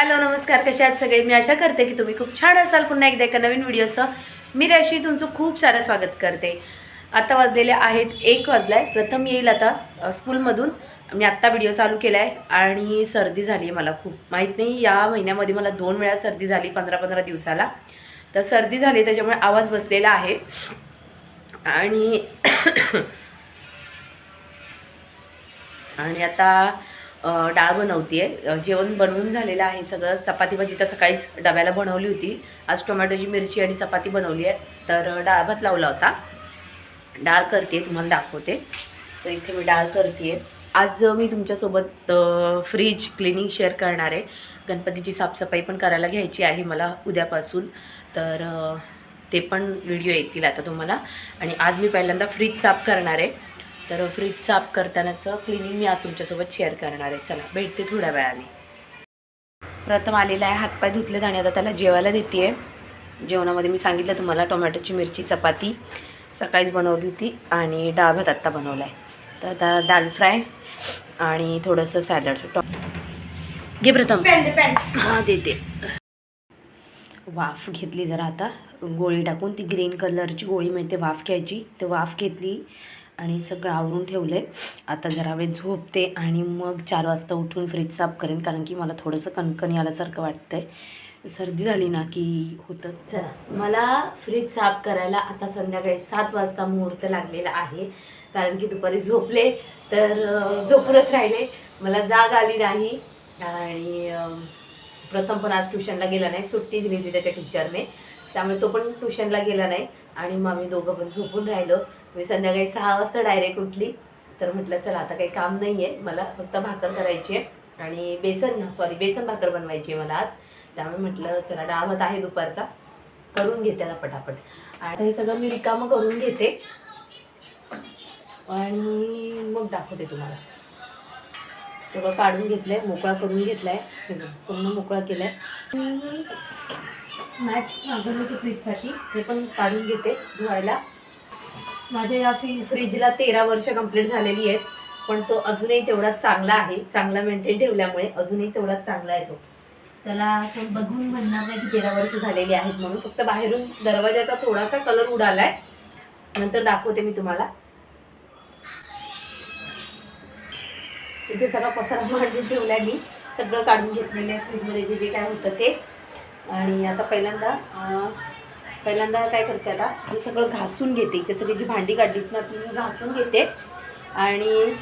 Hello नमस्कार, कशा आहात सगळे. मी आशा करते की तुम्ही खूप छान असाल. पुन्हा एकदा एका नवीन व्हिडिओसह मी राशी तुमचं खूप सारं स्वागत करते. आता वाजलेले आहेत 1 वाजलाय. प्रथम येईल आता स्कूलमधून. मी आत्ता व्हिडिओ चालू केला आहे आणि सर्दी झाली आहे मला खूप. माहीत नाही, या महिन्यामध्ये मला 2 वेळा सर्दी झाली 15-15 दिवसाला. तर सर्दी झाली त्याच्यामुळे आवाज बसलेला आहे आणि आणि आता डाळ बनवते आहे. जेवण बनवून झालेलं आहे सगळं. चपाती भाजी तर सकाळीच डब्याला बनवली होती. आज टोमॅटोची मिरची आणि चपाती बनवली आहे. तर डाळ भात लावला होता. डाळ करते, तुम्हाला दाखवते. तर इथे मी डाळ करते आहे. आज मी तुमच्यासोबत फ्रीज क्लिनिंग शेअर करणार आहे. गणपतीची साफसफाई पण करायला घ्यायची आहे मला उद्यापासून. तर ते पण व्हिडिओ येतील आता तुम्हाला. आणि आज मी पहिल्यांदा फ्रीज साफ करणार आहे. तर फ्रीज साफ करतानाचं क्लिनिंग मी आज तुमच्यासोबत शेअर करणार आहे. चला भेटते थोड्या वेळाने. प्रथम आलेला आहे, हातपाय धुतलेत आणि आता त्याला जेवायला देते आहे. जेवणामध्ये मी सांगितलं तुम्हाला टोमॅटोची मिरची चपाती सकाळीच बनवली होती आणि डाळ भात आत्ता बनवला आहे. तर आता दाल फ्राय आणि थोडंसं सॅलड. घे प्रथम. हां देते. वाफ घेतली जरा आता गोळी टाकून. ती ग्रीन कलरची गोळी मिळते वाफ घ्यायची. तर वाफ घेतली आणि सगळं आवरून ठेवलं आहे. आता जरा वेळ झोपते आणि मग 4 वाजता उठून फ्रीज साफ करेन, कारण की मला थोडंसं कणकणी आल्यासारखं वाटतं आहे. सर्दी झाली ना की होतंच. चला मला फ्रीज साफ करायला आता संध्याकाळी 7 वाजता मुहूर्त लागलेला आहे, कारण की दुपारी झोपले तर झोपूनच राहिले. मला जाग आली नाही आणि प्रथम पण आज ट्युशनला गेला नाही. सुट्टी दिली होती त्याच्या टीचरने, त्यामुळे तो पण ट्युशनला गेला नाही आणि मग आम्ही दोघं पण झोपून राहिलो. मी संध्याकाळी 6 वाजता डायरेक्ट उठली. तर म्हटलं चला आता काही काम नाही आहे, मला फक्त भाकर करायची आहे आणि बेसन भाकर बनवायची आहे मला आज. त्यामुळे म्हटलं चला डाळ भात आहे दुपारचा, करून घेते त्याला पटापट. आणि हे सगळं मी रिकामं करून घेते आणि मग दाखवते तुम्हाला. सगळं काढून घेतलं आहे, मोकळा करून घेतला आहे, पूर्ण मोकळा केला आहे. मॅट मागवली होती फ्रीजसाठी, हे पण काढून घेते धुवायला. माझ्या या फ्रीजला 13 वर्ष कंप्लीट झालेली आहेत, पण तो अजूनही तेवढाच चांगला आहे. चांगला मेंटेन ठेवल्यामुळे अजूनही तेवढाच चांगला आहे तो. त्याला कोण बघून म्हणणार नाही की 13 वर्ष झालेली आहेत म्हणून. फक्त बाहेरून दरवाजाचा थोडासा कलर उडाला आहे, नंतर दाखवते मी तुम्हाला. इथे सगळा पसारा मांडून ठेवला आहे मी. सगळं काढून घेतलेलं आहे फ्रीजमध्ये जे जे काय होतं ते. आणि आता पहिल्यांदा काय करते, आता मी सगळं घासून घेते. इथे सगळी जी भांडी काढलीत ना ती मी घासून घेते आणि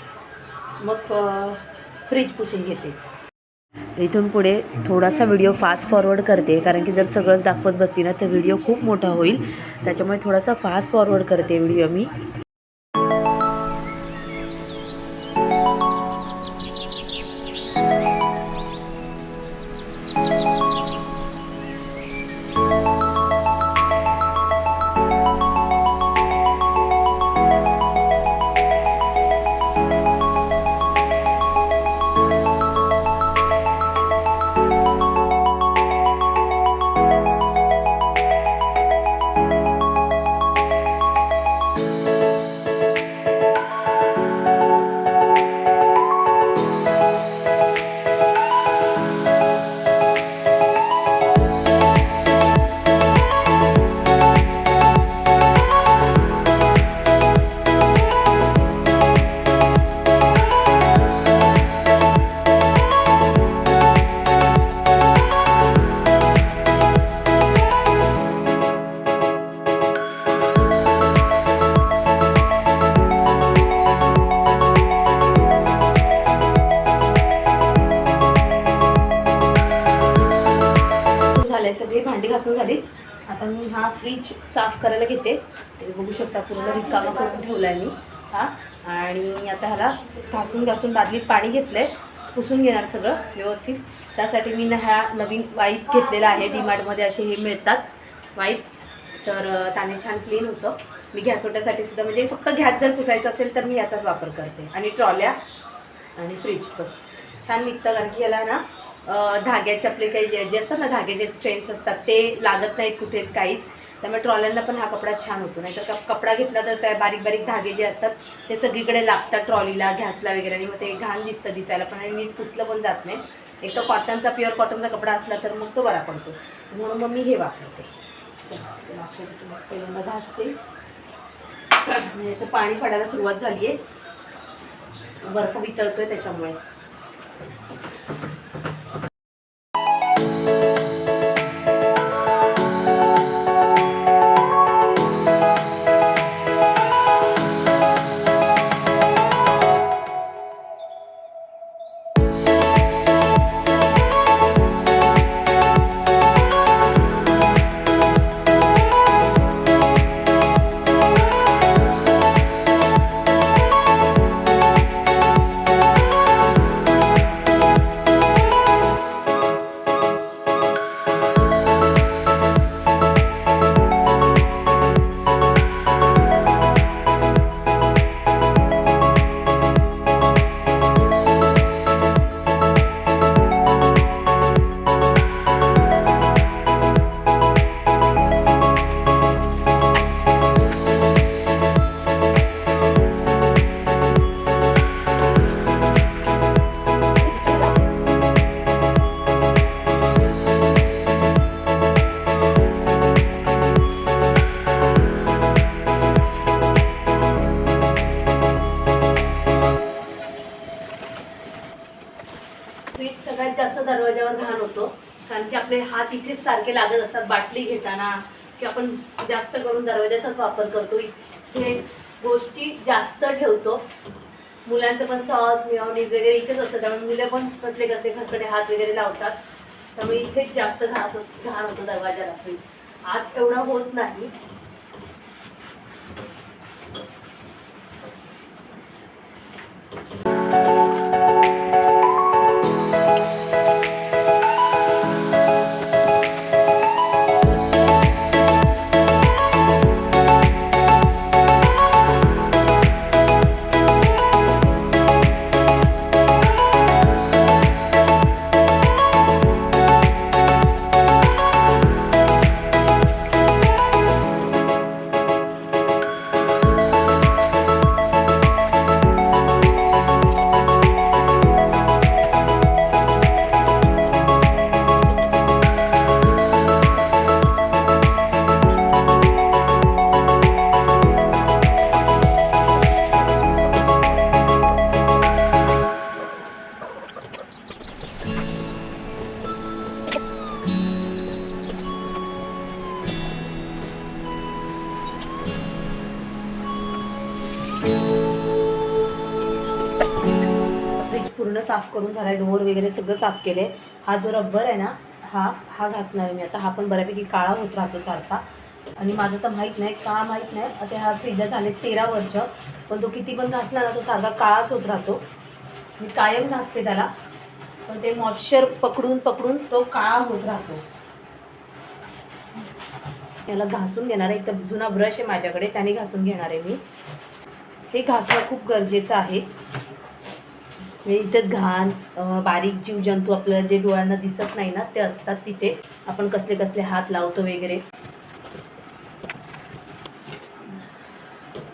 मग फ्रीज पुसून घेते. इथून पुढे थोडासा व्हिडिओ फास्ट फॉरवर्ड करते, कारण की जर सगळंच दाखवत बसली ना तर व्हिडिओ खूप मोठा होईल. त्याच्यामुळे थोडासा फास्ट फॉरवर्ड करते व्हिडिओ मी. सगळी भांडी घासून झाली. आता मी हा फ्रीज साफ करायला घेते. ते बघू शकता पूर्ण रिकामा करून ठेवला आहे मी हा. आणि आता ह्याला घासून बादलीत पाणी घेतलं आहे, पुसून घेणार सगळं व्यवस्थित. त्यासाठी मी हा नवीन वाईप घेतलेला आहे. डीमार्टमध्ये असे हे मिळतात वाईप, तर त्याने छान क्लीन होतं. मी गॅसोट्यासाठी सुद्धा, म्हणजे फक्त गॅस जर पुसायचा असेल तर मी याचाच वापर करते. आणि ट्रॉल्या आणि फ्रीज बस छान निघतं, कारण की याला ना धाग्याचे आपले काही जे असतात ना धाग्याचे स्ट्रेन्स असतात ते लागत नाहीत कुठेच काहीच. त्यामुळे ट्रॉल्यांना पण हा कपडा छान होतो. नाहीतर कपडा घेतला तर त्या बारीक बारीक धागे जे असतात ते सगळीकडे लागतात ट्रॉलीला, गॅसला वगैरे, आणि मग ते घाण दिसतं दिसायला पण आणि नीट पुसलं पण जात नाही. एक तर कॉटनचा प्युअर कॉटनचा कपडा असला तर मग तो बरा पडतो, म्हणून मग मी हे वापरते. पहिल्यांदा घासते. याचं पाणी पडायला सुरुवात झाली आहे, बर्फ वितळतोय त्याच्यामुळे. फ्रीज सगळ्यात जास्त दरवाजावर घाण होतो, कारण की आपले हात इथेच सारखे लागत असतात बाटली घेताना, की आपण जास्त करून दरवाजाचाच वापर करतो. इथे गोष्टी जास्त ठेवतो. मुलांचं पण सॉस मिओनीज वगैरे इथेच असतं, त्यामुळे मुलं पण कसले कसले खडखडे हात वगैरे लावतात, त्यामुळे इथेच जास्त घाण होतो दरवाजाला. फ्रीज आत एवढा होत नाही. पूर्ण साफ करून झाला, डोअर वगैरे सगळं साफ केले. हा जो रब्बर आहे ना, हा घासणार आहे मी आता. हा पण बऱ्यापैकी काळा होत राहतो सारखा, आणि माझं तर माहीत नाही का माहीत नाही. आता हा फ्रीजला झाले 13 वर्ष, पण तो किती पण घासला ना तो सारखा काळाच होत राहतो. मी कायम घासते त्याला, पण ते मॉइश्चर पकडून पकडून तो काळा होत राहतो. त्याला घासून घेणार आहे. एक तर जुना ब्रश आहे माझ्याकडे, त्याने घासून घेणार आहे मी. हे घासणं खूप गरजेचं आहे. इथेच घाण बारीक जीवजंतू आपल्याला जे डोळ्यांना दिसत नाही ना ते असतात तिथे, आपण कसले कसले हात लावतो वगैरे.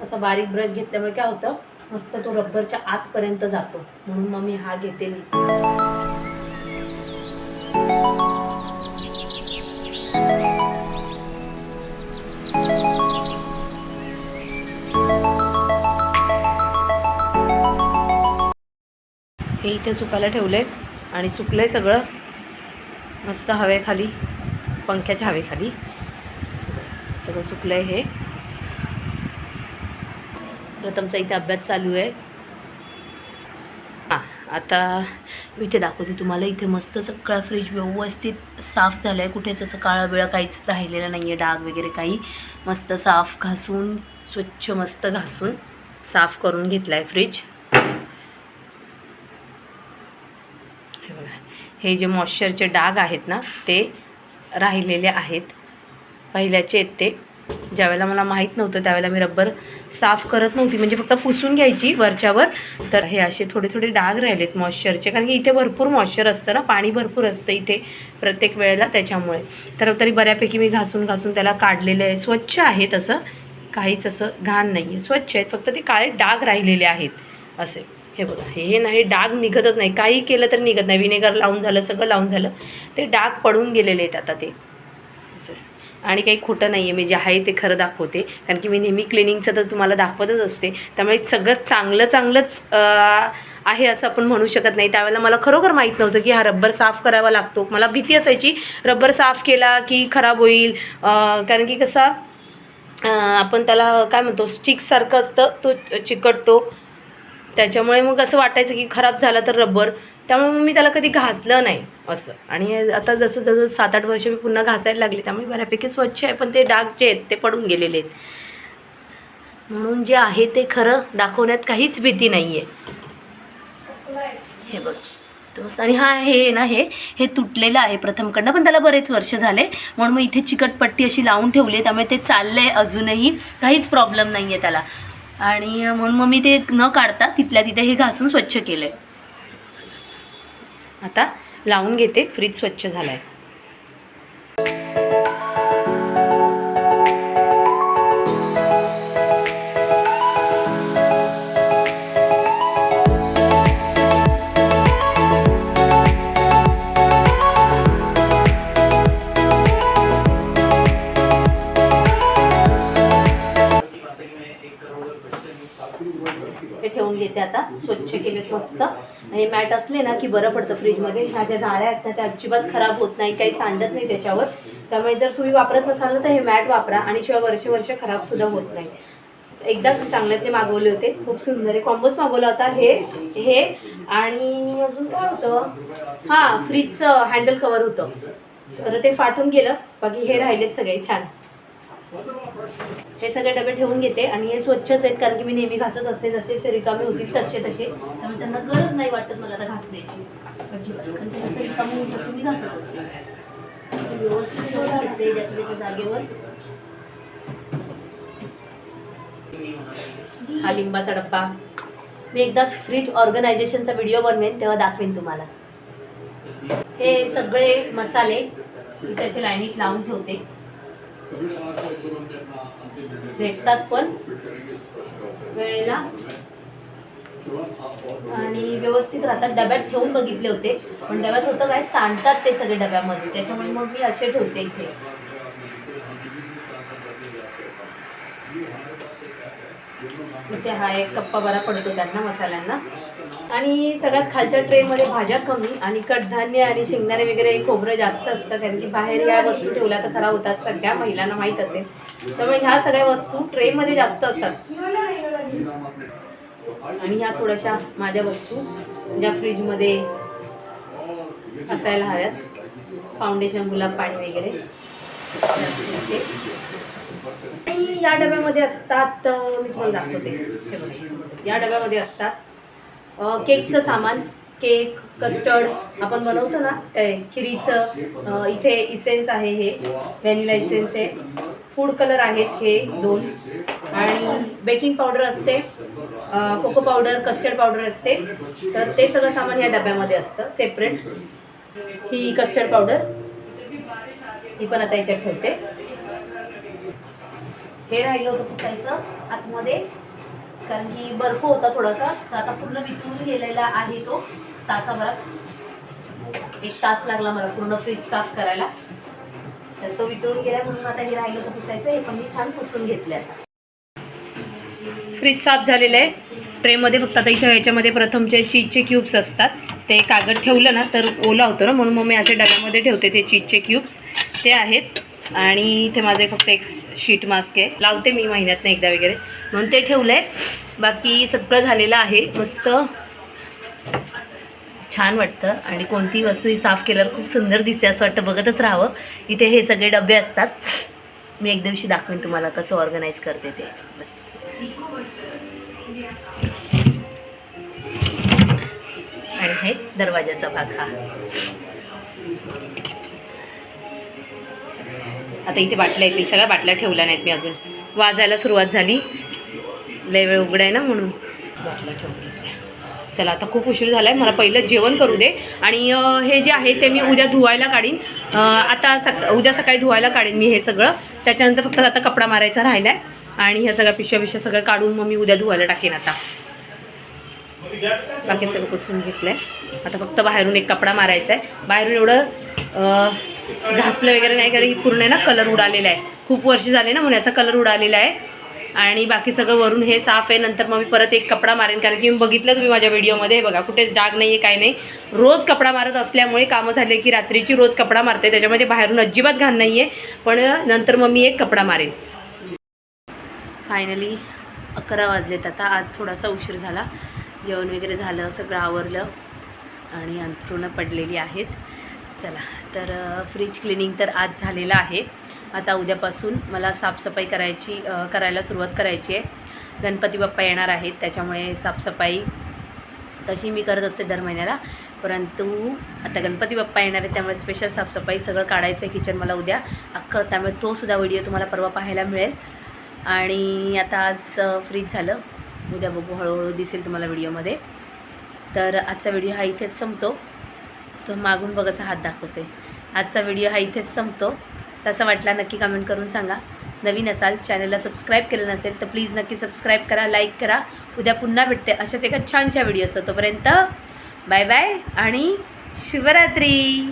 असा बारीक ब्रश घेतल्यामुळे काय होतं, मस्त तो रब्बरच्या आतपर्यंत जातो, म्हणून मग मी हा घेते. हे इथे सुकायला ठेवले आणि सुकलंय सगळं मस्त हवेखाली, पंख्याच्या हवेखाली सगळं सुकलंय. हे प्रथमचा इथे अभ्यास चालू आहे. आता मी इथे दाखवते तुम्हाला. इथे मस्त सगळा फ्रीज व्यवस्थित साफ झालं आहे, कुठेच असं काळं बिळं काहीच राहिलेलं नाही आहे, डाग वगैरे काही. मस्त साफ घासून, स्वच्छ मस्त घासून साफ करून घेतला आहे फ्रीज. हे जे मॉइश्चरचे डाग आहेत ना ते राहिलेले आहेत, पहिल्याचे आहेत ते. ज्यावेळेला मला माहीत नव्हतं त्यावेळेला मी रब्बर साफ करत नव्हती, म्हणजे फक्त पुसून घ्यायची वरच्यावर. तर हे असे थोडे थोडे डाग राहिलेत मॉइश्चरचे, कारण की इथे भरपूर मॉइश्चर असतं ना, पाणी भरपूर असतं इथे प्रत्येक वेळेला, त्याच्यामुळे. तर तरी बऱ्यापैकी मी घासून घासून त्याला काढलेलं आहे. स्वच्छ आहे, तसं काहीच असं घाण नाही आहे, स्वच्छ आहेत, फक्त ते काळे डाग राहिलेले आहेत असे. हे बघा, हे नाही डाग निघतच नाही, काही केलं तर निघत नाही. विनेगर लावून झालं, सगळं लावून झालं, ते डाग पडून गेलेले आहेत आता ते असं. आणि काही खोटं नाही आहे, मी जे आहे ते खरं दाखवते, कारण की मी नेहमी क्लिनिंगचं तर तुम्हाला दाखवतच असते. त्यामुळे सगळं चांगलंच आहे असं आपण म्हणू शकत नाही. त्यावेळेला मला खरोखर माहीत नव्हतं की हा रब्बर साफ करावा लागतो. मला भीती असायची रब्बर साफ केला की खराब होईल, कारण की कसा आपण त्याला काय म्हणतो स्टिकसारखं असतं, तो चिकटतो, त्याच्यामुळे मग असं वाटायचं की खराब झाला तर रबर, त्यामुळे मग मी त्याला कधी घासलं नाही असं. आणि आता जसं 7-8 वर्ष मी पुन्हा घासायला लागले, त्यामुळे बऱ्यापैकी स्वच्छ आहे. पण ते डाग जे आहेत ते पडून गेलेले आहेत, म्हणून जे आहे ते खरं दाखवण्यात काहीच भीती नाही आहे. हे बघ तसं. आणि हा हे ना हे तुटलेलं आहे प्रथमकडनं, पण त्याला बरेच वर्ष झाले, म्हणून मग इथे चिकटपट्टी अशी लावून ठेवली आहे, त्यामुळे ते चाललं आहे अजूनही, काहीच प्रॉब्लेम नाही आहे त्याला. आणि म्हणून मग मी ते न काढता तिथल्या तिथे हे घासून स्वच्छ केलं आहे. आता लावून घेते, फ्रीज स्वच्छ झाला आहे. हे ठेवून घेते आता, स्वच्छ केलेत मस्त. आणि मॅट असले ना की बरं पडतं फ्रीजमध्ये. ह्या ज्या जाळ्या आहेत ना त्या अजिबात खराब होत नाही, काही सांडत नाही त्याच्यावर. त्यामुळे जर तुम्ही वापरत नसाल ना तर हे मॅट वापरा, आणि शिवाय वर्ष खराबसुद्धा होत नाही. एकदाच चांगल्यातले मागवले होते, खूप सुंदर आहे. कॉम्बोस मागवला होता, हे आणि अजून काय होतं, हां फ्रीजचं हँडल कवर होतं, तर ते फाटून गेलं. बाकी हे राहिलेत सगळे छान. हे सगळे डबे ठेवून घेते, आणि हे स्वच्छच आहेत कारण की मी नेहमी घासत असते, जसे रिकामे होतील तसे, त्यामुळे त्यांना गरज नाही वाटत मला आता घासण्याची अजिबात, कारण ते जसं रिकामे होईल तसं मी घासत असते व्यवस्थित ठेवून घेते ज्याच्या जागेवर. हा लिंबाचा डब्बा, मी एकदा फ्रीज ऑर्गनायझेशनचा व्हिडिओ बनवेन तेव्हा दाखवेन तुम्हाला. हे सगळे मसाले इथे असे लाईनीत लावून ठेवते, भेटतात पण वेळेला आणि व्यवस्थित राहतात. डब्यात ठेवून बघितले होते, पण डब्यात होतं काय, सांडतात ते सगळे डब्यामध्ये, त्याच्यामुळे मग मी असे ठेवते इथे. इथे हा एक कप्पा बरा पडतो त्यांना मसाल्यांना. आणि सगळ्यात खालच्या ट्रेमध्ये भाज्या कमी, आणि कडधान्य आणि शेंगदाणे वगैरे खोबरं जास्त असतं, कारण की बाहेर या वस्तू ठेवल्या तर खराब होतात, सगळ्या महिलांना माहीत असेल. त्यामुळे ह्या सगळ्या वस्तू ट्रेमध्ये जास्त असतात. आणि ह्या थोड्याशा माझ्या वस्तू ज्या फ्रीजमध्ये असायला हव्यात, फाउंडेशन, गुलाब पाणी वगैरे. आणि या डब्यामध्ये असतात, मी तुम्हाला दाखवते, या डब्यामध्ये असतात केकचं सामान, केक, कस्टर्ड आपण बनवतो ना ते खिरीचं. इथे इसेन्स आहे, हे व्हॅनिला इसेन्स आहे, फूड कलर आहेत हे 2, आणि बेकिंग पावडर असते, कोको पावडर, कस्टर्ड पावडर असते. तर ते सगळं सामान या डब्यामध्ये असतं सेपरेट. ही कस्टर्ड पावडर, ही पण आता याच्यात ठेवते. हे राहिलं होतं पुसायचं आतमध्ये, कारण की बर्फ होता थोडासा, तर आता पूर्ण वितळून गेलेला आहे तो तासाभरात. 1 तास लागला मला पूर्ण फ्रीज साफ करायला, तर तो वितळून गेला. म्हणून आता हे राहिलं होतं पुसायचं, हे पण मी छान पुसून घेतलं. आता फ्रीज साफ झालेलं आहे. ट्रेमध्ये फक्त आता इथं याच्यामध्ये प्रथमचे चीजचे क्यूब्स असतात, ते कागद ठेवलं ना तर ओला होतो ना, म्हणून मग मी अशा डब्यामध्ये ठेवते ते चीजचे क्यूब्स, ते आहेत. आणि इथे माझे फक्त एक शीट मास्क आहे, लावते मी महिन्यातनं एकदा वगैरे, म्हणून ते ठेवलं आहे. बाकी सगळं झालेलं आहे, मस्त छान वाटतं. आणि कोणतीही वस्तू ही साफ केल्यावर खूप सुंदर दिसते, असं वाटतं बघतच राहावं. इथे हे सगळे डबे असतात, मी एक दिवशी दाखवेन तुम्हाला कसं ऑर्गनाईज करते ते. बस आणि हे दरवाजाचा भाग. हा आता इथे बाटल्या येतील, सगळ्या बाटल्या ठेवल्या नाहीत मी अजून, वाजायला सुरुवात झाली, लय वेळ उघडा आहे ना म्हणून बाटल्या ठेवून. चला आता खूप उशीर झाला आहे, मला पहिलं जेवण करू दे. आणि हे जे आहे ते मी उद्या धुवायला काढीन, आता उद्या सकाळी धुवायला काढीन मी हे सगळं. त्याच्यानंतर फक्त आता कपडा मारायचा राहिला आहे, आणि ह्या सगळ्या पिशव्या सगळं काढून मग मी उद्या धुवायला टाकेन. आता बाकी सगळं पुसून घेतलं आहे. आता फक्त बाहेरून एक कपडा मारायचा आहे. बाहेरून एवढं घासलं वगैरे नाही, कारण पूर्ण ना कलर उडालेला आहे. खूप वर्ष झाले ना म्हणून याचा कलर उडालेला आहे. आणि बाकी सगळं वरून हे साफ आहे. नंतर मग मी परत एक कपडा मारेन, कारण की मी बघितलं तुम्ही माझ्या व्हिडिओमध्ये बघा, कुठेच डाग नाही आहे, काय नाही. रोज कपडा मारत असल्यामुळे कामं झाले की रात्रीची रोज कपडा मारते, त्याच्यामध्ये बाहेरून अजिबात घाण नाही आहे. पण नंतर मग मी एक कपडा मारेन. फायनली 11 वाजलेत आता. आज थोडासा उशीर झाला. जेवण वगैरे झालं, सगळं आवरलं आणि अंथरुणं पडलेली आहेत. चला तर फ्रीज क्लिनिंग तर आज झालेलं आहे. आता उद्यापासून मला साफसफाई करायला सुरुवात करायची आहे. गणपती बाप्पा येणार आहेत, त्याच्यामुळे साफसफाई तशी मी करत असते दर महिन्याला, परंतु आता गणपती बाप्पा येणार आहेत त्यामुळे स्पेशल साफसफाई सगळं काढायचं आहे किचन मला उद्या अख्खं. त्यामुळे तोसुद्धा व्हिडिओ तुम्हाला परवा पाहायला मिळेल. आणि आता आज फ्रीज झालं, उद्या बघू, हळूहळू दिसेल तुम्हाला व्हिडिओमध्ये. तर आजचा व्हिडिओ हा इथेच संपतो. तो मागून बघ असा हात दाखवते. आजचा व्हिडिओ हा इथेच संपतो. कसा वाटला नक्की कमेंट करून सांगा. नवीन असाल, चॅनलला सबस्क्राईब केलं नसेल तर प्लीज नक्की सबस्क्राईब करा, लाईक करा. उद्या पुन्हा भेटते अशाच एका छानशा व्हिडिओ. तोपर्यंत बाय बाय आणि शुभरात्री.